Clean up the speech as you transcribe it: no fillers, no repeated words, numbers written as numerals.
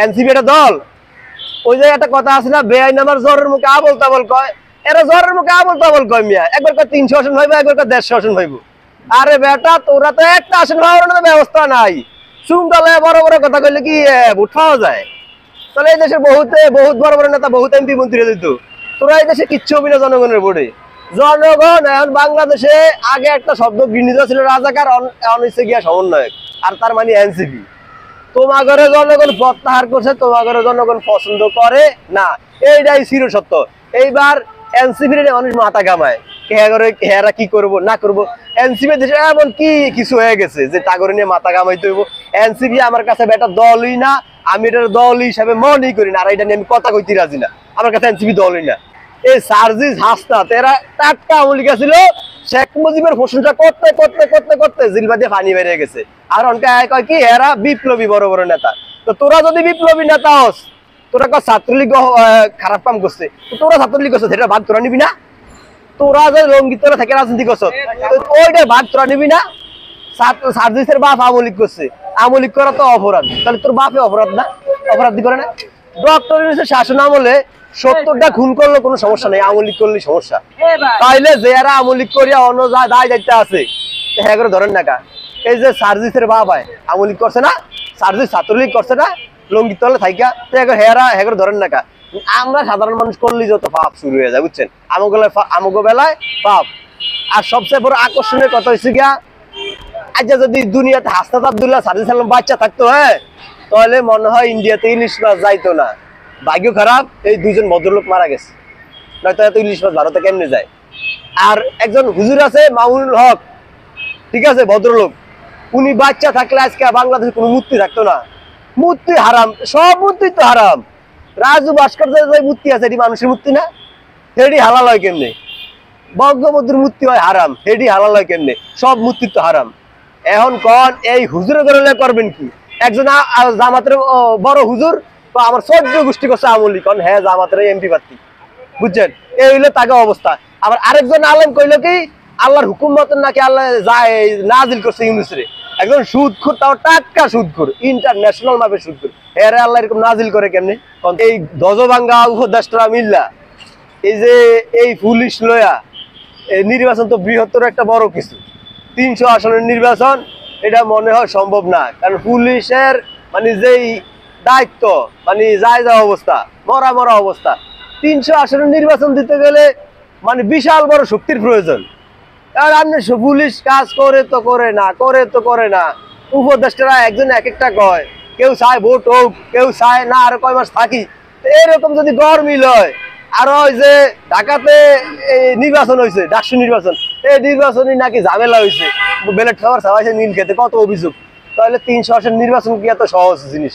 NCP একটা দল। ওই যে একটা কথা আছে না, বেআইন আমার জ্বরের মুখে আবল তাবল কয়, এরা জ্বরের মুখে আবল তাবল কয় মিয়া। একবার কয় 300 আসন হইব, একবার কয় 150 আসন হইব। আরে বেটা, তোরা তো একটা আসন হওয়ার ব্যবস্থা নাই। চুমকালে বড় বড় কথা কইলে কি ভোট পাওয়া যায়? তাহলে এই দেশের বহুত বড় বড় নেতা, বহুত এমপি মন্ত্রী দিত। তোরা এই দেশে কিচ্ছু হবি না জনগণের ভোটে। জনগণ এখন বাংলাদেশে আগে একটা শব্দ গৃহীত ছিল রাজাকার, অনিচ্ছে গিয়া সমন্বয়ক, আর তার মানে এনসিপি। তোমাগরে জনগণ প্রত্যাহার করছে, তোমাগরে জনগণ পছন্দ করে না, এইটাই চির সত্য। এইবার এনসিপির মানুষ মাথা কামায় হেরা কি করব না করব। এনসিপি দেশে এমন কি কিছু হয়ে গেছে যে তাগরে নিয়ে মাথা কামাইতে হইব। এনসিপি আমার কাছে বেটা দলই না, আমি এটার দল হিসাবে মনেই করি না, আর এটা নিয়ে আমি কথা কইতে রাজি না। আমার কাছে এনসিপি দলই না। এই সার্জিস হাসনাত এরা টাটকা আওয়ামী লীগ ছিল, শেখ মুজিবের প্রশংসা করতে করতে করতে করতে জিলবা দিয়ে পানি বেরিয়ে গেছে। আর অনকে কয় কি এরা বিপ্লবী বড় বড় নেতা। তো তোরা যদি বিপ্লবী নেতা হস, তোরা কয় ছাত্রলীগ খারাপ কাম করছে, তোরা ছাত্রলীগ করছে, সেটা ভাগ তোরা নিবি না? তোরা যে রঙ্গিত থেকে রাজনীতি করছ, ওইটা ভাগ তোরা নিবি না? সার্জিসের বাপ আওয়ামী লীগ করছে, আওয়ামী লীগ করা তো অপরাধ, তাহলে তোর বাপে অপরাধ না? অপরাধ করে না? ডক্টর ইউনূসের শাসন আমলে 70টা খুন করলে কোনো সমস্যা নেই, আওয়ামী লীগ করলে সমস্যা। তাইলে যারা আওয়ামী লীগ করিয়া অন্য দায় দায়িত্ব আছে, হ্যাঁ করে ধরেন না কা। এই যে সার্জিসের বাপ হয় আওয়ামী লীগ করছে না, সার্জিস ছাত্রলীগ করছে না, লঙ্গিত তলে থাইকা, হেরা হ্যাঁ করে ধরেন না কা। আমরা সাধারণ মানুষ করলেই যত পাপ শুরু হয়ে যায়, বুঝছেন? আমগো বেলায় পাপ। আর সবচেয়ে বড় আকর্ষণীয় কথা হচ্ছে গিয়া, আচ্ছা যদি দুনিয়াতে হাসনাত আব্দুল্লাহ, সার্জিস আলম বাচ্চা থাকতো, হ্যাঁ, তাহলে মনে হয় ইন্ডিয়াতে ইলিশ মাছ যাইতো না। ভাগ্য খারাপ, এই দুইজন ভদ্রলোক মারা গেছে, নয়তো এত ইলিশ মাছ ভারতে কেমনে যায়। আর একজন হুজুর আছে মামুনুল হক, ঠিক আছে, ভদ্রলোক, উনি বাচ্চা থাকলে আজকে বাংলাদেশে কোনো মূর্তি থাকতো না। মূর্তি হারাম, সব মূর্তি তো হারাম। রাজু ভাস্কর্যের যে মূর্তি আছে, এটি মানুষের মূর্তি না? হেডি হালাল হয় কেমনে? বঙ্গবন্ধুর মূর্তি হয় হারাম, হেডি হালাল হয় কেমনে? সব মূর্তি তো হারাম। এখন কন এই হুজুরে ধরলে করবেন কি? একজন জামাতের বড় হুজুর বা আমার 14 গোষ্ঠী করছে আওয়ামী লীগ, হ্যাঁ জামাতের এমপি প্রার্থী, বুঝছেন? এই হইলো তাকে অবস্থা। আবার আরেকজন আলেম কইলো কি আল্লাহর হুকুম মতন নাকি আল্লাহ নাজিল করছে ইউনূসরে। একজন সুদখোর, তাও টাটকা সুদখোর, ইন্টারন্যাশনাল ভাবে সুদখোর, এরা আল্লাহ এরকম নাজিল করে কেমনে? এই ধ্বজভাঙ্গা উপদেষ্টারা মিল্লা এই যে এই পুলিশ লয়া এই নির্বাচন তো বৃহত্তর একটা বড় কিছু, 300 আসনের নির্বাচন, এটা মনে হয় সম্ভব না। কারণ পুলিশের মানে যেই দায়িত্ব, মানে যা অবস্থা, মরা মরা অবস্থা, 300 আসনের নির্বাচন দিতে গেলে মানে বিশাল বড় শক্তির প্রয়োজন। আর আপনি পুলিশ কাজ করে তো করে না, করে তো করে না। উপদেষ্টারা একজন এক একটা কয়, কেউ চায় ভোট হোক, কেউ চায় না আরো কয় মাস থাকি। এরকম যদি গরমিল হয়, আর ওই যে ঢাকাতে নির্বাচন হয়েছে, ডাকসু নির্বাচন, এই নির্বাচনই নাকি ঝামেলা হয়েছে, ব্যালট খাবার সবাই নীল খেতে, কত অভিযোগ। তাহলে 300 আসন নির্বাচন কি এত সহজ জিনিস?